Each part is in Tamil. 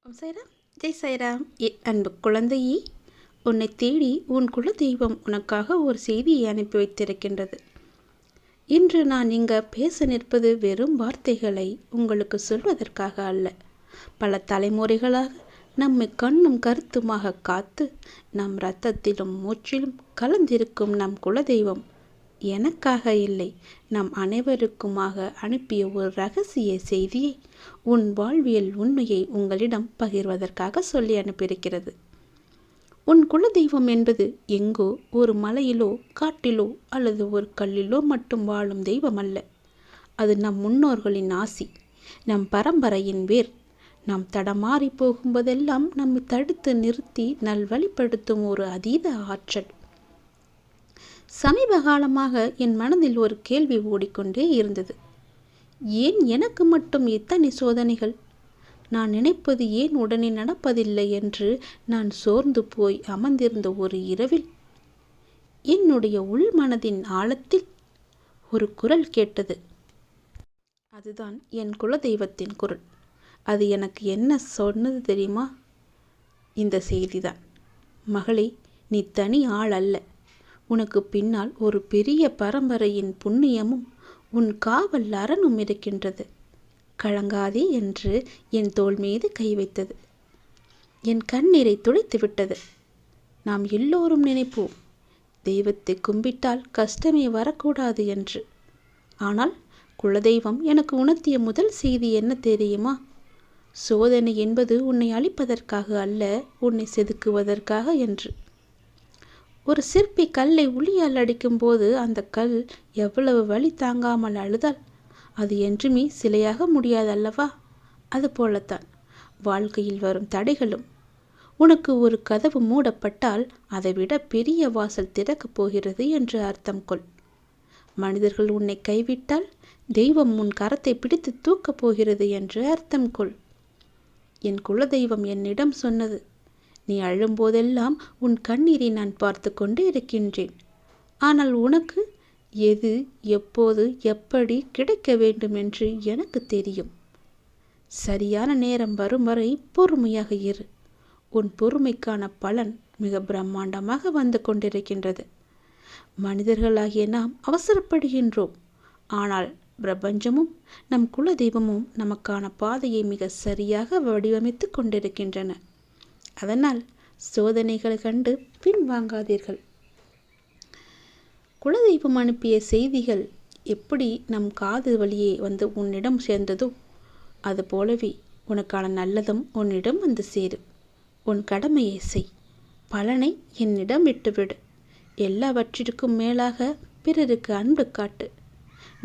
ஓம் சாய்ராம், ஜெய் சாய்ராம். என் அன்பு குழந்தையே, உன்னை தேடி உன் குல தெய்வம் உனக்காக ஒரு செய்தியை அனுப்பி வைத்திருக்கின்றது. இன்று நான் இங்கே பேச நிற்பது வெறும் வார்த்தைகளை உங்களுக்கு சொல்வதற்காக அல்ல. பல தலைமுறைகளாக நம்மை கண்ணும் கருத்துமாக காத்து நம் இரத்தத்திலும் மூச்சிலும் கலந்திருக்கும் நம் குலதெய்வம் எனக்காக இல்லை, நம் அனைவருக்குமாக அனுப்பிய ஒரு இரகசிய செய்தியை, உன் வாழ்வியல் உண்மையை உங்களிடம் பகிர்வதற்காக சொல்லி அனுப்பியிருக்கிறது. உன் குலதெய்வம் என்பது எங்கோ ஒரு மலையிலோ காட்டிலோ அல்லது ஒரு கல்லிலோ மட்டும் வாழும் தெய்வம் அல்ல. அது நம் முன்னோர்களின் ஆசி, நம் பரம்பரையின் வேர். நாம் தடமாறி போகும்போதெல்லாம் நம்மை தடுத்து நிறுத்தி நல்வழிப்படுத்தும் ஒரு அதீத ஆற்றல். சமீப காலமாக என் மனதில் ஒரு கேள்வி ஓடிக்கொண்டே இருந்தது. ஏன் எனக்கு மட்டும் இத்தனை சோதனைகள்? நான் நினைப்பது ஏன் உடனே நடப்பதில்லை என்று நான் சோர்ந்து போய் அமர்ந்திருந்த ஒரு இரவில் என்னுடைய உள் மனதின் ஆழத்தில் ஒரு குரல் கேட்டது. அதுதான் என் குலதெய்வத்தின் குரல். அது எனக்கு என்ன சொன்னது தெரியுமா? இந்த செய்திதான். மகளே, நீ தனி ஆள் அல்ல. உனக்கு பின்னால் ஒரு பெரிய பரம்பரையின் புண்ணியமும் உன் காவல் அரணும் இருக்கின்றது. கலங்காதே என்று என் தோள் மீது கை வைத்தது. என் கண்ணீரை துடைத்து விட்டது. நாம் எல்லோரும் நினைப்போம், தெய்வத்தை கும்பிட்டால் கஷ்டமே வரக்கூடாது என்று. ஆனால் குலதெய்வம் எனக்கு உணர்த்திய முதல் செய்தி என்ன தெரியுமா? சோதனை என்பது உன்னை அழிப்பதற்காக அல்ல, உன்னை செதுக்குவதற்காக என்று. ஒரு சிற்பி கல்லை உளியால் அடிக்கும்போது அந்த கல் எவ்வளவு வலி தாங்காமல் அழுதால் அது என்றுமே சிலையாக முடியாதல்லவா? அது போலத்தான் வாழ்க்கையில் வரும் தடைகளும். உனக்கு ஒரு கதவு மூடப்பட்டால் அதைவிட பெரிய வாசல் திறக்கப் போகிறது என்று அர்த்தம் கொள். மனிதர்கள் உன்னை கைவிட்டால் தெய்வம் உன் கரத்தை பிடித்து தூக்கப் போகிறது என்று அர்த்தம் கொள். என் குலதெய்வம் என்னிடம் சொன்னது, நீ அழும்போதெல்லாம் உன் கண்ணீரை நான் பார்த்து கொண்டு இருக்கின்றேன். ஆனால் உனக்கு எது எப்போது எப்படி கிடைக்க வேண்டும் என்று எனக்கு தெரியும். சரியான நேரம் வரும் வரை பொறுமையாக இரு. உன் பொறுமைக்கான பலன் மிக பிரம்மாண்டமாக வந்து கொண்டிருக்கின்றது. மனிதர்களாகிய நாம் அவசரப்படுகின்றோம். ஆனால் பிரபஞ்சமும் நம் குலதெய்வமும் நமக்கான பாதையை மிக சரியாக வடிவமைத்து கொண்டிருக்கின்றன. அதனால் சோதனைகளை கண்டு பின்வாங்காதீர்கள். குலதெய்வம் அனுப்பிய செய்திகள் எப்படி நம் காது வழியே வந்து உன்னிடம் சேர்ந்ததோ அது போலவே உனக்கான நல்லதும் உன்னிடம் வந்து சேரும். உன் கடமையை செய், பலனை என்னிடம் விட்டுவிடு. எல்லாவற்றிற்கும் மேலாக பிறருக்கு அன்பு காட்டு.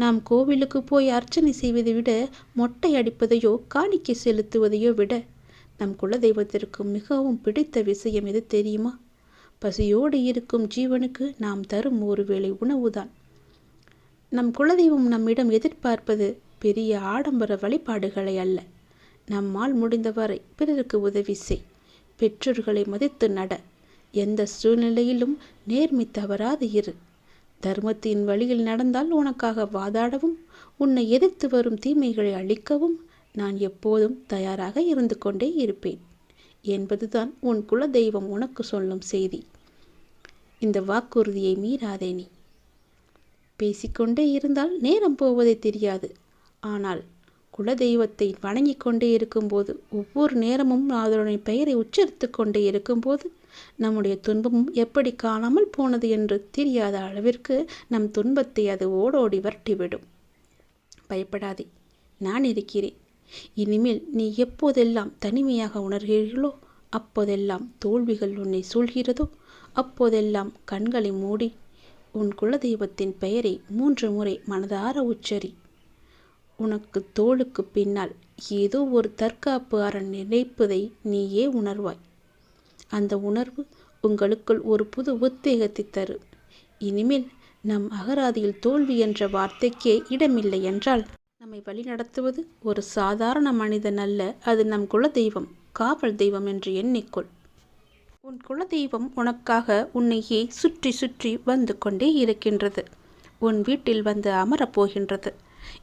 நாம் கோவிலுக்கு போய் அர்ச்சனை செய்வதை விட மொட்டை அடிப்பதையோ காணிக்கை செலுத்துவதையோ விட நம் குலதெய்வத்திற்கு மிகவும் பிடித்த விஷயம் எது தெரியுமா? பசியோடு இருக்கும் ஜீவனுக்கு நாம் தரும் ஒரு வேளை உணவுதான். நம் குலதெய்வம் நம்மிடம் எதிர்பார்ப்பது பெரிய ஆடம்பர வழிபாடுகளை அல்ல. நம்மால் முடிந்தவரை பிறருக்கு உதவி செய். பெற்றோர்களை மதித்து நட. எந்த சூழ்நிலையிலும் நேர்மை தவறாது இரு. தர்மத்தின் வழியில் நடந்தால் உனக்காக வாதாடவும் உன்னை எதிர்த்து வரும் தீமைகளை அழிக்கவும் நான் எப்போதும் தயாராக இருந்து கொண்டே இருப்பேன் என்பதுதான் உன் குலதெய்வம் உனக்கு சொல்லும் செய்தி. இந்த வாக்குறுதியை மீறாதே. நீ பேசிக்கொண்டே இருந்தால் நேரம் போவதே தெரியாது. ஆனால் குலதெய்வத்தை வணங்கி கொண்டே இருக்கும்போது, ஒவ்வொரு நேரமும் அதனுடைய பெயரை உச்சரித்து கொண்டே இருக்கும்போது நம்முடைய துன்பமும் எப்படி காணாமல் போனது என்று தெரியாத அளவிற்கு நம் துன்பத்தை அது ஓடோடி வரட்டிவிடும். பயப்படாதே, நான் இருக்கிறேன். இனிமேல் நீ எப்போதெல்லாம் தனிமையாக உணர்கிறீர்களோ, அப்போதெல்லாம் தோல்விகள் உன்னை சூழ்கிறதோ, அப்போதெல்லாம் கண்களை மூடி உன் குலதெய்வத்தின் பெயரை 3 முறை மனதார உச்சரி. உனக்கு தோளுக்கு பின்னால் ஏதோ ஒரு தற்காப்பு அரண் நினைப்பதை நீயே உணர்வாய். அந்த உணர்வு உங்களுக்குள் ஒரு புது உத்வேகத்தை தரும். இனிமேல் நம் அகராதியில் தோல்வி என்ற வார்த்தைக்கே இடமில்லை என்றால் நம்மை வழிநடத்துவது ஒரு சாதாரண மனிதன் அல்ல, அது நம் குலதெய்வம், காவல் தெய்வம் என்று எண்ணிக்கொள். உன் குலதெய்வம் உனக்காக உன்னையே சுற்றி சுற்றி வந்து கொண்டே இருக்கின்றது. உன் வீட்டில் வந்து அமரப்போகின்றது.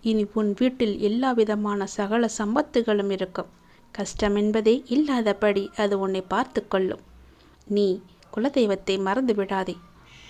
இனி உன் வீட்டில் எல்லா விதமான சகல சம்பத்துகளும் இருக்கும். கஷ்டம் என்பதே இல்லாதபடி அது உன்னை பார்த்து கொள்ளும். நீ குலதெய்வத்தை மறந்து விடாதே.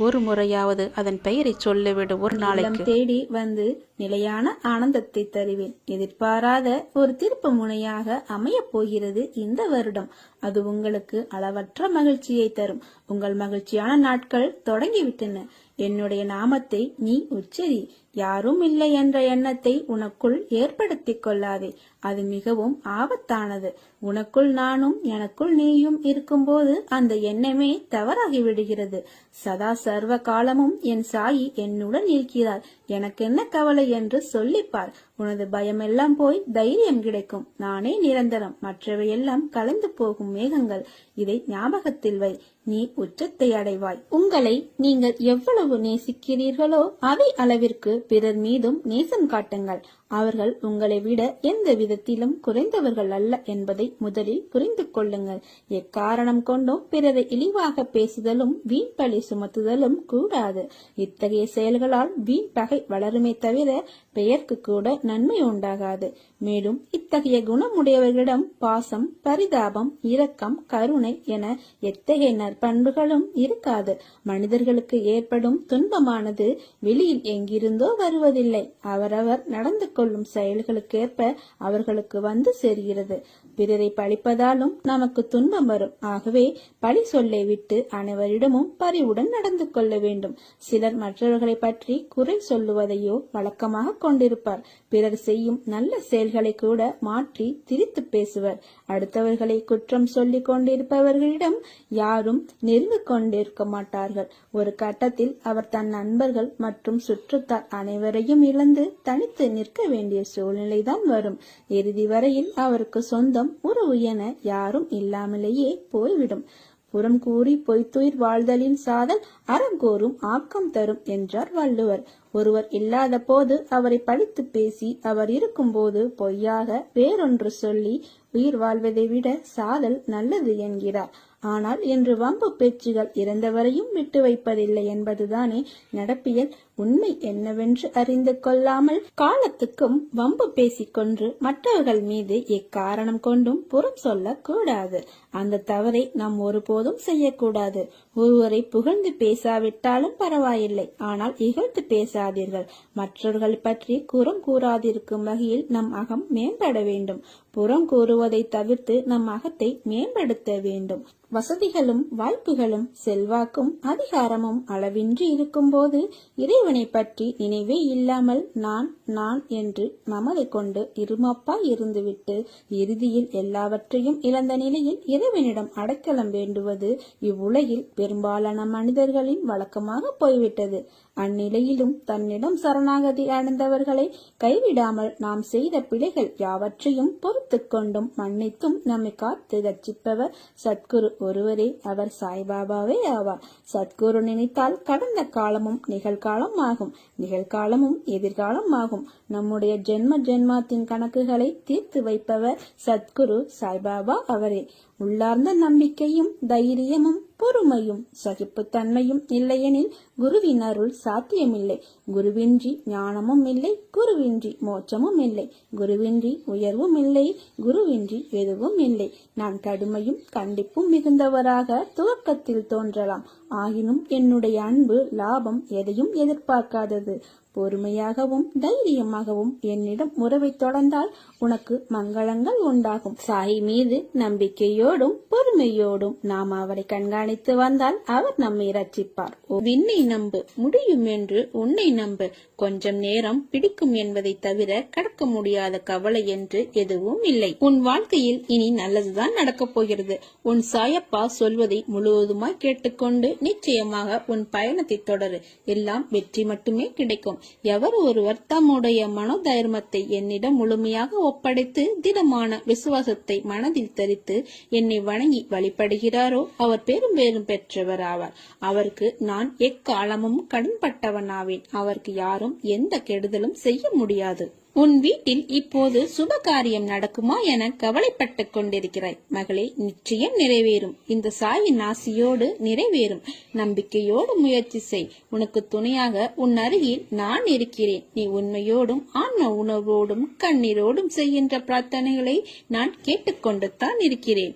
ஒரு முறையாவது அதன் பெயரை சொல்லிவிடு. ஒரு நாளைக்கு தேடி வந்து நிலையான ஆனந்தத்தை தருவேன். எதிர்பாராத ஒரு திருப்பு முனையாக அமையப் போகிறது இந்த வருடம். அது உங்களுக்கு அளவற்ற மகிழ்ச்சியை தரும். உங்கள் மகிழ்ச்சியான நாட்கள் தொடங்கிவிட்டன. என்னுடைய நாமத்தை நீ உச்சரி. யாரும் இல்லை என்ற எண்ணத்தை உனக்குள் ஏற்படுத்திக் கொள்ளாதே. அது மிகவும் ஆபத்தானது. உனக்குள் நானும் எனக்குள் நீயும் இருக்கும்போது அந்த எண்ணமே தவறாகி விடுகிறது. சதா சர்வ காலமும் என் சாயி என்னுடன் இருக்கிறார். எனக்கு என்ன கவலை என்று சொல்லிப்பார். உனது பயமெல்லாம் போய் தைரியம் கிடைக்கும். நானே நிரந்தரம், மற்றவையெல்லாம் கலந்து போகும் மேகங்கள். இதை ஞாபகத்தில் வை. நீ உச்சத்தை அடைவாய். உங்களை நீங்கள் எவ்வளவு நேசிக்கிறீர்களோ அதே அளவிற்கு பிறர் மீதும் நேசம் காட்டுங்கள். அவர்கள் உங்களை விட எந்த விதத்திலும் குறைந்தவர்கள் அல்ல என்பதை முதலில் புரிந்து கொள்ளுங்கள். எக்காரணம் கொண்டும் பிறரை இழிவாக பேசுதலும் வீண் பழி சுமத்துதலும் கூடாது. இத்தகைய செயல்களால் வீண் பகை வளருமே தவிர பெயருக்கு கூட நன்மை உண்டாகாது. மேலும் இத்தகைய குணமுடையவர்களிடம் பாசம், பரிதாபம், இரக்கம், கருணை என எத்தகைய நற்பண்புகளும் இருக்காது. மனிதர்களுக்கு ஏற்படும் துன்பமானது வெளியில் எங்கிருந்தோ வருவதில்லை. அவரவர் நடந்து கொள்ளும் செயல்களுக்கேற்ப அவர்களுக்கு வந்து சேர்கிறது. பிறரை பழிப்பதாலும் நமக்கு துன்பம் வரும். ஆகவே பழி சொல்லை விட்டு அனைவரிடமும் பரிவுடன் நடந்து கொள்ள வேண்டும். சிலர் மற்றவர்களை பற்றி குறை சொல்லுவதையோ வழக்கமாக கொண்டிருப்பார். பிறர் செய்யும் நல்ல செயல்களை கூட மாற்றி திரித்து பேசுவர். அடுத்தவர்களை குற்றம் சொல்லிக் கொண்டிருப்பவர்களிடம் யாரும் நெருங்க கொண்டிருக்க மாட்டார்கள். ஒரு கட்டத்தில் அவர் தன் நண்பர்கள் மற்றும் சுற்றத்தார் அனைவரையும் இழந்து தனித்து நிற்க வேண்டிய சூழ்நிலைதான் வரும். இறுதி வரையில் அவருக்கு சொந்தம் உறவு என யாரும் இல்லாமலேயே போய்விடும். புறம் கூறி பொய்த்துயிர் வாழ்தலின் சாதல் அறங்கோறும் ஆக்கம் தரும் என்றார் வள்ளுவர். ஒருவர் இல்லாத போது அவரை பழித்து பேசி அவர் இருக்கும் போது பொய்யாக வேறொன்று சொல்லி உயிர் வாழ்வதை விட சாதல் நல்லது என்கிறார். ஆனால் இன்று வம்பு பேச்சுகள் இறந்தவரையும் விட்டு வைப்பதில்லை என்பதுதானே நடப்பியல். உண்மை என்னவென்று அறிந்து கொள்ளாமல் காலத்துக்கும் வம்பு பேசிக்கொண்டு மற்றவர்கள் மீது எக்காரணம் கொண்டும் புறம் சொல்ல கூடாது. அந்த தவறை நாம் ஒருபோதும் செய்யக்கூடாது. ஒருவரை புகழ்ந்து பேசாவிட்டாலும் பரவாயில்லை, ஆனால் இகழ்ந்து பேசாதீர்கள். மற்றவர்கள் பற்றி குறம் கூறாதிருக்கும் வகையில் நம் அகம் மேம்பட வேண்டும். புறம் கூறுவதை தவிர்த்து நம் அகத்தை மேம்படுத்த வேண்டும். வசதிகளும் வாய்ப்புகளும் செல்வாக்கும் அதிகாரமும் அளவின்றி இருக்கும் போது இறைவனை பற்றி நினைவே இல்லாமல் நான் நான் என்று மமதை கொண்டு இருமப்பா இருந்துவிட்டு இறுதியில் எல்லாவற்றையும் இழந்த நிலையில் இறைவனிடம் அடைக்கலம் வேண்டுவது இவ்வுலகில் பெரும்பாலான மனிதர்களின் வழக்கமாக போய்விட்டது. அந்நிலையிலும் தன்னிடம் சரணாகதி அடைந்தவர்களை கைவிடாமல் நாம் செய்த பிழைகள் யாவற்றையும் பொறுத்து கொண்டும் மன்னித்தும் நம்மை காத்து ரட்சிப்பவர் சத்குரு ஒருவரே. அவர் சாய்பாபாவே ஆவார். சத்குரு நினைத்தால் கடந்த காலமும் நிகழ்காலம் ஆகும், நிகழ்காலமும் எதிர்காலம் ஆகும். நம்முடைய ஜென்ம ஜென்மாத்தின் கணக்குகளை தீர்த்து வைப்பவர் சத்குரு சாய்பாபா அவரே. உள்ளார்ந்த நம்பிக்கையும் தைரியமும் பொறுமையும் சகிப்புத்தன்மையும் இல்லையெனில் குருவின் அருள் சாத்தியமில்லை. குருவின்றி ஞானமும் இல்லை, குருவின்றி மோட்சமும் இல்லை, குருவின்றி உயர்வும் இல்லை, குருவின்றி எதுவும் இல்லை. நான் கடுமையும் கண்டிப்பும் மிகுந்தவராக துவக்கத்தில் தோன்றலாம். ஆயினும் என்னுடைய அன்பு லாபம் எதையும் எதிர்பார்க்காதது. பொறுமையாகவும் தைரியமாகவும் என்னிடம் உறவை தொடர்ந்தால் உனக்கு மங்களங்கள் உண்டாகும். சாய் மீது நம்பிக்கையோடும் பொறுமையோடும் நாம் அவரை கண்காணித்து வந்தால் அவர் நம்மை ரட்சிப்பார். விண்ணை நம்பு, முடியும் என்று உன்னை நம்பு. கொஞ்சம் நேரம் பிடிக்கும் என்பதை தவிர கடக்க முடியாத கவலை என்று எதுவும் இல்லை. உன் வாழ்க்கையில் இனி நல்லதுதான் நடக்கப் போகிறது. உன் சாயப்பா சொல்வதை முழுவதுமாய் கேட்டுக்கொண்டு நிச்சயமாக உன் பயணத்தை தொடரு. எல்லாம் வெற்றி மட்டுமே கிடைக்கும். எவர் ஒருவர் தம்முடைய மனோதைரியத்தை என்னிடம் முழுமையாக ஒப்படைத்து திடமான விசுவாசத்தை மனதில் தரித்து என்னை வணங்கி வழிபடுகிறாரோ அவர் பெரும் பேரும் பெற்றவர் ஆவார். அவருக்கு நான் எக்காலமும் கடன்பட்டவனாவேன். அவருக்கு யாரும் எந்த கெடுதலும் செய்ய முடியாது. உன் வீட்டில் இப்போது சுப காரியம் நடக்குமா என கவலைப்பட்டு கொண்டிருக்கிறாய். மகளே, நிச்சயம் நிறைவேறும். இந்த சாயின் ஆசியோடு நிறைவேறும். நம்பிக்கையோடு முயற்சி செய். உனக்கு துணையாக உன் அருகில் நான் இருக்கிறேன். நீ உண்மையோடும் ஆன்ம உணர்வோடும் கண்ணீரோடும் செய்கின்ற பிரார்த்தனைகளை நான் கேட்டுக்கொண்டு தான் இருக்கிறேன்.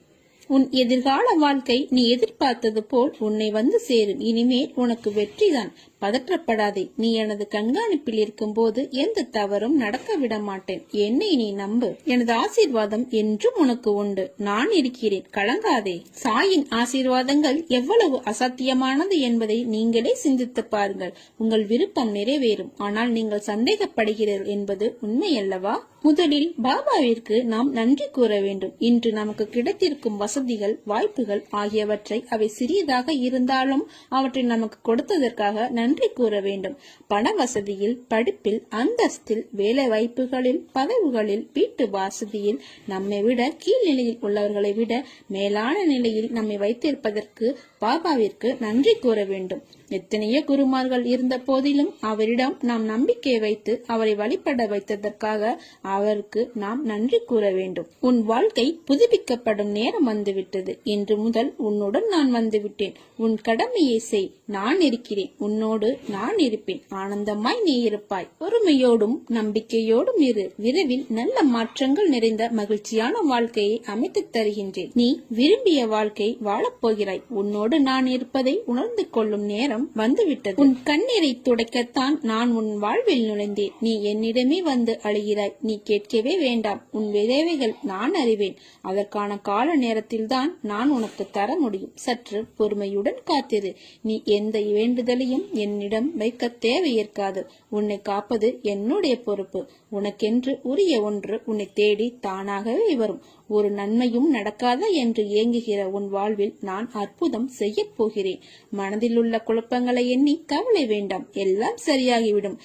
உன் எதிர்கால வாழ்க்கை நீ எதிர்பார்த்தது போல் உன்னை வந்து சேரும். இனிமேல் உனக்கு வெற்றிதான். பதற்றப்படாதே. நீ எனது கண்காணிப்பில் இருக்கும் போது எந்த தவறும் நடக்க விட மாட்டேன். என்னை நீ நம்பு. எனது ஆசீர்வாதம் என்றும் உனக்கு உண்டு. நான் இருக்கிறேன். கலங்காதே. சாயின் ஆசீர்வாதங்கள் எவ்வளவு அசாத்தியமானது என்பதை நீங்களே சிந்தித்து பாருங்கள். உங்கள் விருப்பம் நிறைவேறும். ஆனால் நீங்கள் சந்தேகப்படுகிறீர்கள் என்பது உண்மையல்லவா? முதலில் பாபாவிற்கு நாம் நன்றி கூற வேண்டும். இன்று நமக்கு கிடைத்திருக்கும் வசதிகள், வாய்ப்புகள் ஆகியவற்றை அவை சிறியதாக இருந்தாலும் அவற்றை நமக்கு கொடுத்ததற்காக நன்றி கூற வேண்டும். பண வசதியில், படிப்பில், அந்தஸ்தில், வேலை வாய்ப்புகளில், பதவிகளில், வீட்டு வசதியில் நம்மை விட கீழ்நிலையில் உள்ளவர்களை விட மேலான நிலையில் நம்மை வைத்திருப்பதற்கு பாபாவிற்கு நன்றி கூற வேண்டும். எத்தனையோ குருமார்கள் இருந்த போதிலும் அவரிடம் நாம் நம்பிக்கை வைத்து அவரை வழிபட வைத்ததற்காக அவருக்கு நாம் நன்றி கூற வேண்டும். உன் வாழ்க்கை புதுப்பிக்கப்படும் நேரம் வந்துவிட்டது. இன்று முதல் உன்னுடன் நான் வந்துவிட்டேன். உன் கடமையை செய். நான் இருக்கிறேன். உன்னோடு நான் இருப்பேன். ஆனந்தமாய் நீ இருப்பாய். பொறுமையோடும் நம்பிக்கையோடும் இரு. விரைவில் நல்ல மாற்றங்கள் நிறைந்த மகிழ்ச்சியான வாழ்க்கையை அமைத்து தருகின்றேன். நீ விரும்பிய வாழ்க்கை வாழப்போகிறாய். உன்னோடு நான் இருப்பதை உணர்ந்து கொள்ளும் நேரம் வந்துவிட்டது. உன் கண்ணீரை துடைக்கத்தான் நான் உன் வாழ்வில் நுழைந்தேன். நீ என்னிடமே வந்து அழுகிறாய். நீ கேட்கவே வேண்டாம். உன் விளைவுகள் நான் அறிவேன். அதற்கான கால நேரத்தில்தான் நான் உனக்கு தர முடியும். சற்று பொறுமையுடன் காத்திரு. நீ எந்த வேண்டுதலையும் என்னிடம் வைக்க தேவையிருக்காது. உன்னை காப்பது என்னுடைய பொறுப்பு. உனக்கென்று உரிய ஒன்று உன்னை தேடி தானாகவே வரும். ஒரு நன்மையும் நடக்காத என்று ஏங்குகிற உன் வாழ்வில் நான் அற்புதம் செய்ய போகிறேன். மனதில் உள்ள குழப்பங்களை எண்ணி கவலை வேண்டாம். எல்லாம் சரியாகிவிடும்.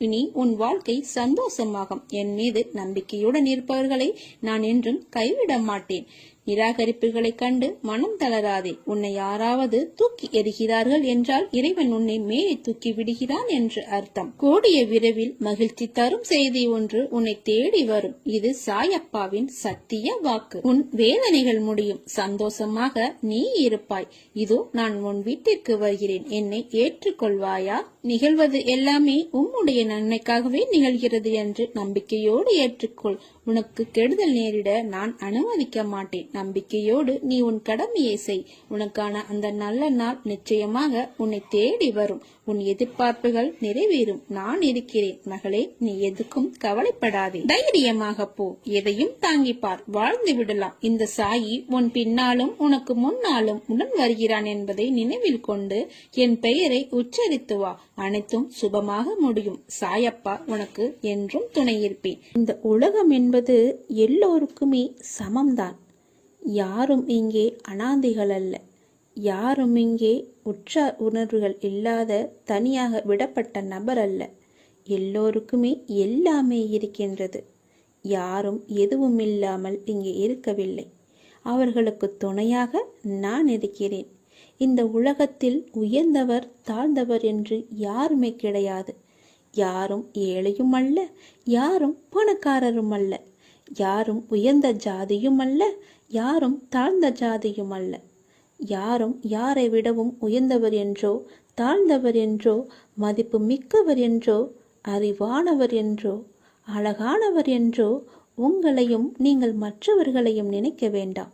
இனி உன் வாழ்க்கை சந்தோஷமாகும். என் மீது நம்பிக்கையுடன் இருப்பவர்களை நான் என்றும் கைவிட மாட்டேன். நிராகரிப்புகளை கண்டு மனம் தளராதே. உன்னை யாராவது தூக்கி எறிகிறார்கள் என்றால் இறைவன் உன்னை மேலே தூக்கி விடுகிறான் என்று அர்த்தம். கூடிய விரைவில் மகிழ்ச்சி தரும் செய்தி ஒன்று உன்னை தேடி வரும். இது சாயப்பாவின் சத்திய வாக்கு. உன் வேதனைகள் முடியும். சந்தோஷமாக நீ இருப்பாய். இதோ நான் உன் வீட்டிற்கு வருகிறேன். என்னை ஏற்றுக்கொள்வாயா? நிகழ்வது எல்லாமே உம்முடைய நன்மைக்காகவே நிகழ்கிறது என்று நம்பிக்கையோடு ஏற்றுக்கொள். உனக்கு கெடுதல் நேரிட நான் அனுமதிக்க மாட்டேன். நம்பிக்கையோடு நீ உன் கடமையை செய். உனக்கான அந்த நல்ல நாள் நிச்சயமாக உன்னை தேடி வரும். உன் எதிர்பார்ப்புகள் நிறைவேறும். நான் இருக்கிறேன். மகளே, நீ எதுக்கும் கவலைப்படாதே. தைரியமாக போ. எதையும் தாங்கிப்பார். வாழ்ந்து விடலாம். இந்த சாயி உன் பின்னாலும் உனக்கு முன்னாலும் உடன் வருகிறான் என்பதை நினைவில் கொண்டு என் பெயரை உச்சரித்து வா. அனைத்தும் சுபமாக முடியும். சாயப்பா உனக்கு என்றும் துணை இருப்பேன். இந்த உலகம் என்பது எல்லோருக்குமே சமம்தான். யாரும் இங்கே அனாதைகள் அல்ல. யாரும் இங்கே உற்றார் உணர்வுகள் இல்லாத தனியாக விடப்பட்ட நபர் அல்ல. எல்லோருக்குமே எல்லாமே இருக்கின்றது. யாரும் எதுவும் இல்லாமல் இங்கே இருக்கவில்லை. அவர்களுக்கு துணையாக நான் இருக்கிறேன். இந்த உலகத்தில் உயர்ந்தவர் தாழ்ந்தவர் என்று யாருமே கிடையாது. யாரும் ஏழையும் அல்ல, யாரும் பணக்காரரும் அல்ல, யாரும் உயர்ந்த ஜாதியும் அல்ல, யாரும் தாழ்ந்த ஜாதியும் அல்ல. யாரும் யாரை விடவும் உயர்ந்தவர் என்றோ தாழ்ந்தவர் என்றோ மதிப்பு மிக்கவர் என்றோ அறிவானவர் என்றோ அழகானவர் என்றோ உங்களையும் நீங்கள் மற்றவர்களையும் நினைக்க வேண்டாம்.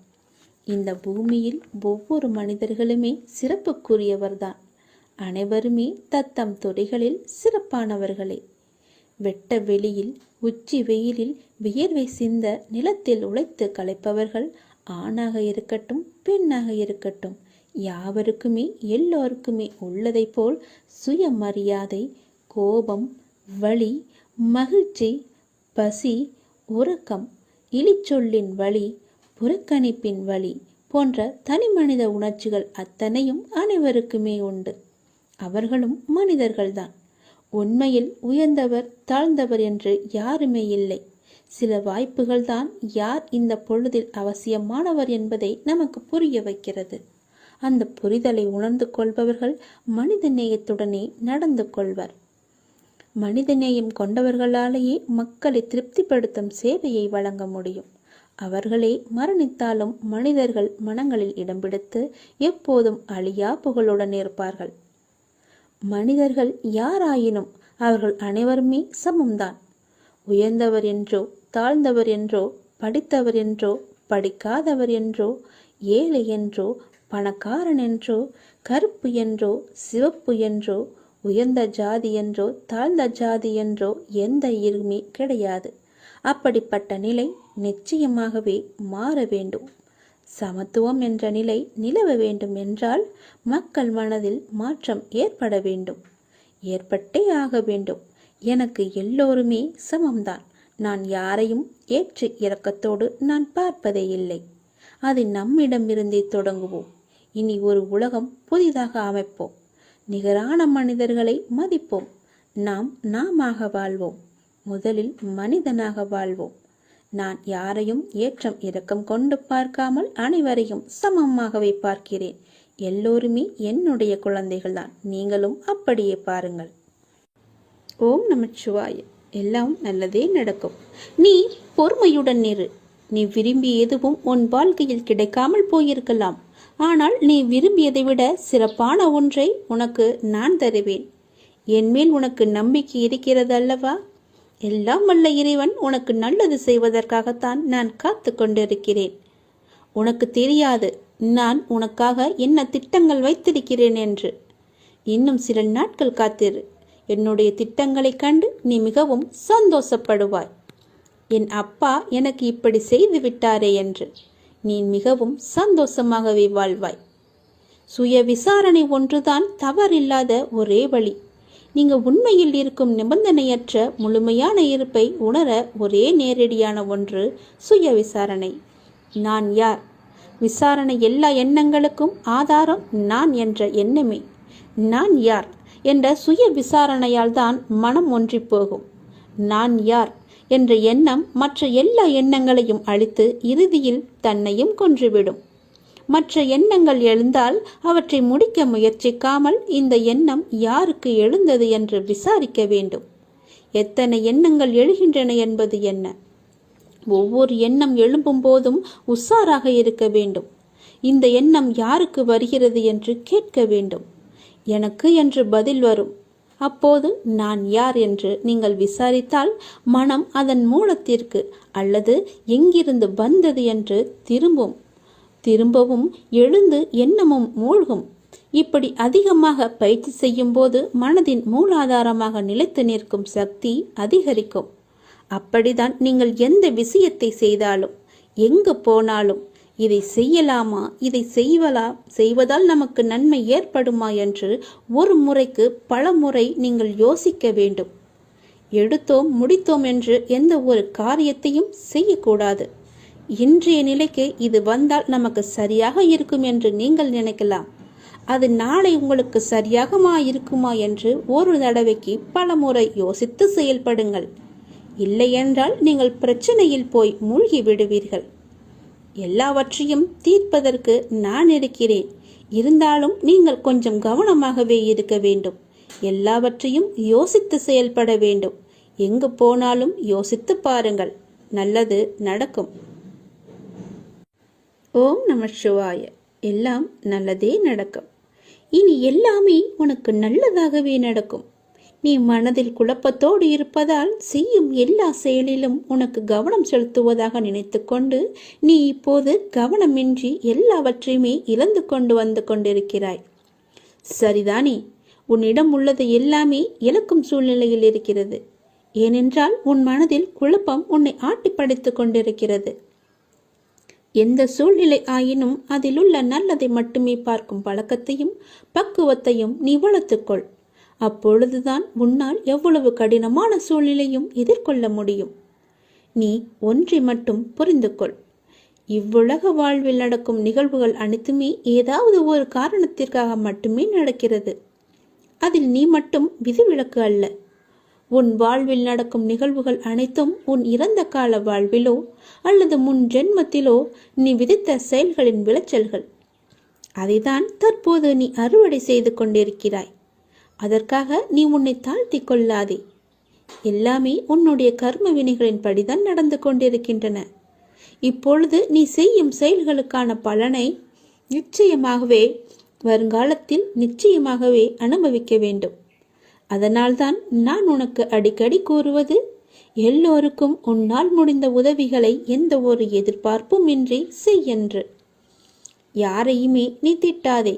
இந்த பூமியில் ஒவ்வொரு மனிதர்களுமே சிறப்புக்குரியவர்தான். அனைவருமே தத்தம் துறைகளில் சிறப்பானவர்களே. வெட்ட வெளியில் உச்சி வெயிலில் வியர்வை சிந்த நிலத்தில் உழைத்து களைப்பவர்கள் ஆணாக இருக்கட்டும் பெண்ணாக இருக்கட்டும், யாவருக்குமே எல்லோருக்குமே உள்ளதை போல் சுயமரியாதை, கோபம், வலி, மகிழ்ச்சி, பசி, உறக்கம், இழிச்சொல்லின் வலி, புறக்கணிப்பின் வலி போன்ற தனிமனித உணர்ச்சிகள் அத்தனையும் அனைவருக்குமே உண்டு. அவர்களும் மனிதர்கள்தான். உண்மையில் உயர்ந்தவர் தாழ்ந்தவர் என்று யாருமே இல்லை. சில வாய்ப்புகள் தான் யார் இந்த பொழுதில் அவசியமானவர் என்பதை நமக்கு புரிய வைக்கிறது. அந்த புரிதலை உணர்ந்து கொள்பவர்கள் மனித நேயத்துடனே நடந்து கொள்வர். மனிதநேயம் கொண்டவர்களாலேயே மக்களை திருப்திப்படுத்தும் சேவையை வழங்க முடியும். அவர்களே மரணித்தாலும் மனிதர்கள் மனங்களில் இடம் பிடித்து எப்போதும் அழியா புகழுடன் இருப்பார்கள். மனிதர்கள் யாராயினும் அவர்கள் அனைவருமே சமம்தான். உயர்ந்தவர் என்றோ தாழ்ந்தவர் என்றோ படித்தவர் என்றோ படிக்காதவர் என்றோ ஏழை என்றோ பணக்காரன் என்றோ கருப்பு என்றோ சிவப்பு என்றோ உயர்ந்த ஜாதி என்றோ தாழ்ந்த ஜாதி என்றோ எந்த இருமே கிடையாது. அப்படிப்பட்ட நிலை நிச்சயமாகவே மாற வேண்டும். சமத்துவம் என்ற நிலை நிலவ வேண்டும் என்றால் மக்கள் மனதில் மாற்றம் ஏற்பட வேண்டும். ஏற்பட்டே ஆக வேண்டும். எனக்கு எல்லோருமே சமம்தான். நான் யாரையும் ஏற்று இரக்கத்தோடு நான் பார்ப்பதே இல்லை. அது நம்மிடமிருந்தே தொடங்குவோம். இனி ஒரு உலகம் புதிதாக அமைப்போம். நிகரான மனிதர்களை மதிப்போம். நாமாக வாழ்வோம். முதலில் மனிதனாக வாழ்வோம். நான் யாரையும் ஏற்றம் இரக்கம் கொண்டு பார்க்காமல் அனைவரையும் சமமாகவே பார்க்கிறேன். எல்லோருமே என்னுடைய குழந்தைகள்தான். நீங்களும் அப்படியே பாருங்கள். ஓம் நமச்சிவாய. எல்லாம் நல்லதே நடக்கும். நீ பொறுமையுடன் இரு. நீ விரும்பிய எதுவும் உன் வாழ்க்கையில் கிடைக்காமல் போயிருக்கலாம். ஆனால் நீ விரும்பியதை விட சிறப்பான ஒன்றை உனக்கு நான் தருவேன். என் மேல் உனக்கு நம்பிக்கை இருக்கிறது அல்லவா? எல்லாம் வல்ல இறைவன் உனக்கு நல்லது செய்வதற்காகத்தான் நான் காத்து கொண்டிருக்கிறேன். உனக்கு தெரியாது நான் உனக்காக என்ன திட்டங்கள் வைத்திருக்கிறேன் என்று. இன்னும் சில நாட்கள் காத்திரு. என்னுடைய திட்டங்களை கண்டு நீ மிகவும் சந்தோஷப்படுவாய். என் அப்பா எனக்கு இப்படி செய்து விட்டாரே என்று நீ மிகவும் சந்தோஷமாகவே வாழ்வாய். சுய விசாரணை ஒன்றுதான் தவறில்லாத ஒரே வழி. நீங்க உண்மையில் இருக்கும் நிபந்தனையற்ற முழுமையான இருப்பை உணர ஒரே நேரடியான ஒன்று சுய விசாரணை. நான் யார்? விசாரணை எல்லா எண்ணங்களுக்கும் ஆதாரம் நான் என்ற எண்ணமே. நான் யார் என்ற சுய விசாரணையால் தான் மனம் ஒன்றி போகும். நான் யார் என்ற எண்ணம் மற்ற எல்லா எண்ணங்களையும் அழித்து இறுதியில் தன்னையும் கொன்றுவிடும். மற்ற எண்ணங்கள் எழுந்தால் அவற்றை முடிக்க முயற்சிக்காமல் இந்த எண்ணம் யாருக்கு எழுந்தது என்று விசாரிக்க வேண்டும். எத்தனை எண்ணங்கள் எழுகின்றன என்பது என்ன? ஒவ்வொரு எண்ணம் எழும்பும் போதும் உஷாராக இருக்க வேண்டும். இந்த எண்ணம் யாருக்கு வருகிறது என்று கேட்க வேண்டும். எனக்கு என்று பதில் வரும். அப்போது நான் யார் என்று நீங்கள் விசாரித்தால் மனம் அதன் மூலத்திற்கு அல்லது எங்கிருந்து வந்தது என்று திரும்பவும் எழுந்து எண்ணமும் மூழ்கும். இப்படி அதிகமாக பயிற்சி செய்யும் போது மனதின் மூலாதாரமாக நிலைத்து நிற்கும் சக்தி அதிகரிக்கும். அப்படிதான் நீங்கள் எந்த விஷயத்தை செய்தாலும் எங்கு போனாலும் இதை செய்யலாமா, இதை செய்வதால் நமக்கு நன்மை ஏற்படுமா என்று ஒரு முறைக்கு பல முறை நீங்கள் யோசிக்க வேண்டும். எடுத்தோம் முடித்தோம் என்று எந்த ஒரு காரியத்தையும் செய்யக்கூடாது. இன்றைய நிலைக்கு இது வந்தால் நமக்கு சரியாக இருக்கும் என்று நீங்கள் நினைக்கலாம். அது நாளை உங்களுக்கு சரியாக இருக்குமா என்று ஒரு தடவைக்கு பல முறை யோசித்து செயல்படுங்கள். இல்லையென்றால் நீங்கள் பிரச்சனையில் போய் மூழ்கி விடுவீர்கள். எல்லாவற்றையும் தீர்ப்பதற்கு நான் இருக்கிறேன். இருந்தாலும் நீங்கள் கொஞ்சம் கவனமாகவே இருக்க வேண்டும். எல்லாவற்றையும் யோசித்து செயல்பட வேண்டும். எங்கு போனாலும் யோசித்து பாருங்கள். நல்லது நடக்கும். ஓம் நமச்சிவாய. எல்லாம் நல்லதே நடக்கும். இனி எல்லாமே உனக்கு நல்லதாகவே நடக்கும். நீ மனதில் குழப்பத்தோடு இருப்பதால் செய்யும் எல்லா செயலிலும் உனக்கு கவனம் செலுத்துவதாக நினைத்து கொண்டு நீ இப்போது கவனமின்றி எல்லாவற்றையுமே இழந்து கொண்டு வந்து கொண்டிருக்கிறாய். சரிதானே? உன்னிடம் உள்ளது எல்லாமே இழக்கும் சூழ்நிலையில் இருக்கிறது. ஏனென்றால் உன் மனதில் குழப்பம் உன்னை ஆட்டி படைத்துக் கொண்டிருக்கிறது. எந்த சூழ்நிலை ஆயினும் அதிலுள்ள நல்லதை மட்டுமே பார்க்கும் பழக்கத்தையும் பக்குவத்தையும் நீ வளர்த்துக்கொள். அப்பொழுதுதான் உன்னால் எவ்வளவு கடினமான சூழ்நிலையும் எதிர்கொள்ள முடியும். நீ ஒன்றை மட்டும் புரிந்து கொள். இவ்வுலக வாழ்வில் நடக்கும் நிகழ்வுகள் அனைத்துமே ஏதாவது ஒரு காரணத்திற்காக மட்டுமே நடக்கிறது. அதில் நீ மட்டும் விதிவிலக்கு அல்ல. உன் வாழ்வில் நடக்கும் நிகழ்வுகள் அனைத்தும் உன் இறந்த கால வாழ்விலோ அல்லது முன் ஜென்மத்திலோ நீ விதித்த செயல்களின் விளைச்சல்கள். அதைதான் தற்போது நீ அறுவடை செய்து கொண்டிருக்கிறாய். அதற்காக நீ உன்னை தாழ்த்தி கொள்ளாதே. எல்லாமே உன்னுடைய கர்ம வினைகளின் படிதான் நடந்து கொண்டிருக்கின்றன. இப்பொழுது நீ செய்யும் செயல்களுக்கான பலனை நிச்சயமாகவே வருங்காலத்தில் நிச்சயமாகவே அனுபவிக்க வேண்டும். அதனால்தான் நான் உனக்கு அடிக்கடி கூறுவது, எல்லோருக்கும் உன்னால் முடிந்த உதவிகளை எந்த ஒரு எதிர்பார்ப்பும் இன்றி செய்யென்று. யாரையுமே நீ திட்டாதே,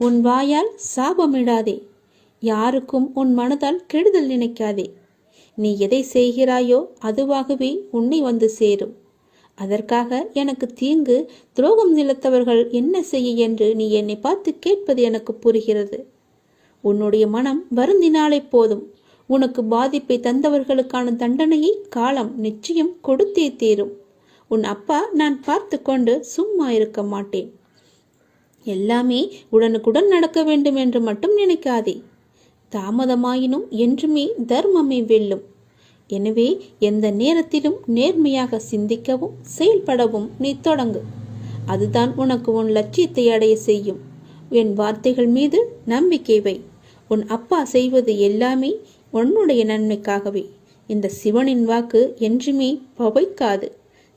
உன் வாயால் சாபமிடாதே, யாருக்கும் உன் மனதால் கெடுதல் நினைக்காதே. நீ எதை செய்கிறாயோ அதுவாகவே உன்னை வந்து சேரும். அதற்காக எனக்கு தீங்கு துரோகம் நிலத்தவர்கள் என்ன செய்ய என்று நீ என்னை பார்த்து கேட்பது எனக்கு புரிகிறது. உன்னுடைய மனம் வருந்தினாலே போதும், உனக்கு பாதிப்பை தந்தவர்களுக்கான தண்டனையை காலம் நிச்சயம் கொடுத்தே தீரும். உன் அப்பா நான் பார்த்து கொண்டு சும்மா இருக்க மாட்டேன். எல்லாமே உடனுக்குடன் நடக்க வேண்டும் என்று மட்டும் நினைக்காதே. தாமதமாயினும் என்றுமே தர்மமே வெல்லும். எனவே எந்த நேரத்திலும் நேர்மையாக சிந்திக்கவும் செயல்படவும் நீ தொடங்கு. அதுதான் உனக்கு உன் லட்சியத்தை அடைய செய்யும். என் வார்த்தைகள் மீது நம்பிக்கை வை. உன் அப்பா செய்வது எல்லாமே உன்னுடைய நன்மைக்காகவே. இந்த சிவனின் வாக்கு என்றுமே பவைக்காது.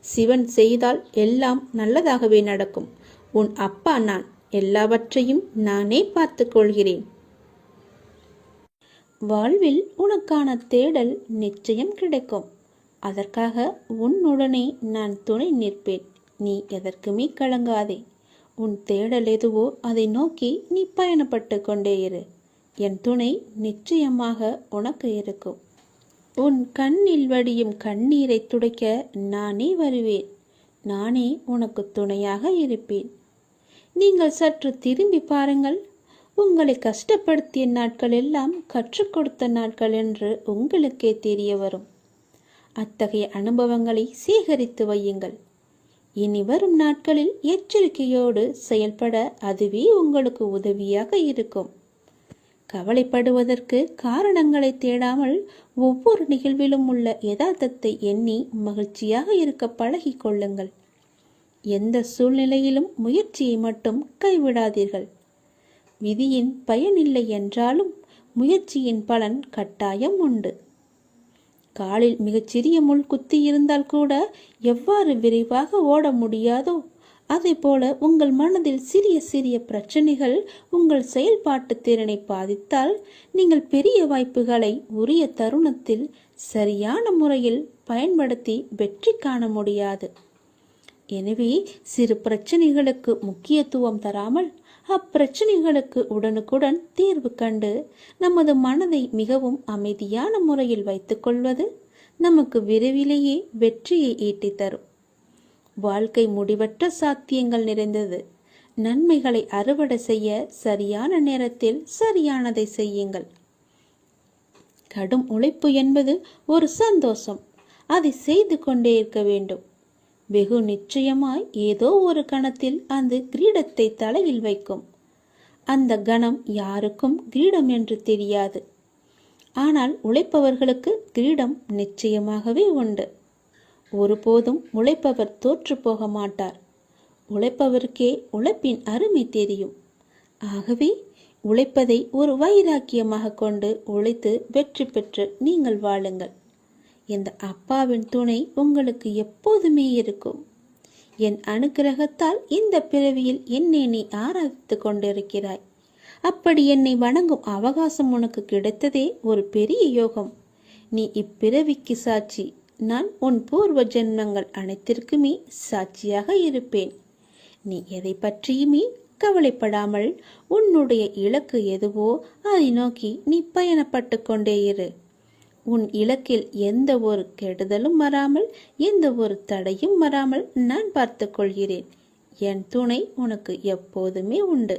சிவன் செய்தால் எல்லாம் நல்லதாகவே நடக்கும். உன் அப்பா நான், எல்லாவற்றையும் நானே பார்த்து கொள்கிறேன். வாழ்வில் உனக்கான தேடல் நிச்சயம் கிடைக்கும். அதற்காக உன்னுடனே நான் துணை நிற்பேன். நீ எதற்குமே கலங்காதே. உன் தேடல் எதுவோ அதை நோக்கி நீ பயணப்பட்டு கொண்டே இரு. என் துணை நிச்சயமாக உனக்கு இருக்கும். உன் கண்ணில் வடியும் கண்ணீரை துடைக்க நானே வருவேன். நானே உனக்கு துணையாக இருப்பேன். நீங்கள் சற்று திரும்பி பாருங்கள். உங்களை கஷ்டப்படுத்திய நாட்கள் எல்லாம் கற்றுக் கொடுத்த நாட்கள் என்று உங்களுக்கே தெரிய வரும். அத்தகைய அனுபவங்களை சேகரித்து வையுங்கள். இனி வரும் நாட்களில் எச்சரிக்கையோடு செயல்பட அதுவே உங்களுக்கு உதவியாக இருக்கும். கவலைப்படுவதற்கு காரணங்களை தேடாமல் ஒவ்வொரு நிகழ்விலும் உள்ள யதார்த்தத்தை எண்ணி மகிழ்ச்சியாக இருக்க பழகி கொள்ளுங்கள். எந்த சூழ்நிலையிலும் முயற்சியை மட்டும் கைவிடாதீர்கள். விதியின் பயனில்லை என்றாலும் முயற்சியின் பலன் கட்டாயம் உண்டு. காலில் மிகச்சிறிய முள் குத்தி இருந்தால் கூட எவ்வாறு விரைவாக ஓட முடியாதோ அதே போல உங்கள் மனதில் சிறிய சிறிய பிரச்சனைகள் உங்கள் செயல்பாட்டு திறனை பாதித்தால் நீங்கள் பெரிய வாய்ப்புகளை உரிய தருணத்தில் சரியான முறையில் பயன்படுத்தி வெற்றி காண முடியாது. எனவே சிறு பிரச்சனைகளுக்கு முக்கியத்துவம் தராமல் அப்பிரச்சனைகளுக்கு உடனுக்குடன் தீர்வு கண்டு நமது மனதை மிகவும் அமைதியான முறையில் வைத்துக்கொள்வது நமக்கு விரைவிலேயே வெற்றியை ஈட்டித் தரும். வாழ்க்கை முடிவற்ற சாத்தியங்கள் நிறைந்தது. நன்மைகளை அறுவடை செய்ய சரியான நேரத்தில் சரியானதை செய்யுங்கள். கடும் உழைப்பு என்பது ஒரு சந்தோஷம். அதை செய்து கொண்டே இருக்க வேண்டும். வெகு நிச்சயமாய் ஏதோ ஒரு கணத்தில் அந்த கிரீடத்தை தலையில் வைக்கும். அந்த கணம் யாருக்கும் கிரீடம் என்று தெரியாது. ஆனால் உழைப்பவர்களுக்கு கிரீடம் நிச்சயமாகவே உண்டு. ஒருபோதும் உழைப்பவர் தோற்று போக மாட்டார். உழைப்பவருக்கே உழைப்பின் அருமை தெரியும். ஆகவே உழைப்பதை ஒரு வைராக்கியமாக கொண்டு உழைத்து வெற்றி பெற்று நீங்கள் வாழுங்கள். இந்த அப்பாவின் துணை உங்களுக்கு எப்போதுமே இருக்கும். என் அனுக்கிரகத்தால் இந்த பிறவியில் என்னை நீ ஆராதித்து கொண்டிருக்கிறாய். அப்படி என்னை வணங்கும் அவகாசம் உனக்கு கிடைத்ததே ஒரு பெரிய யோகம். நீ இப்பிறவிக்கு சாட்சி. நான் உன் பூர்வ ஜென்மங்கள் அனைத்திற்குமே சாட்சியாக இருப்பேன். நீ எதை பற்றியுமே கவலைப்படாமல் உன்னுடைய இலக்கு எதுவோ அதை நோக்கி நீ பயணப்பட்டு கொண்டே இரு. உன் இலக்கில் எந்த ஒரு கெடுதலும் வராமல் எந்த ஒரு தடையும் வராமல் நான் பார்த்து கொள்கிறேன். என் துணை உனக்கு எப்போதுமே உண்டு.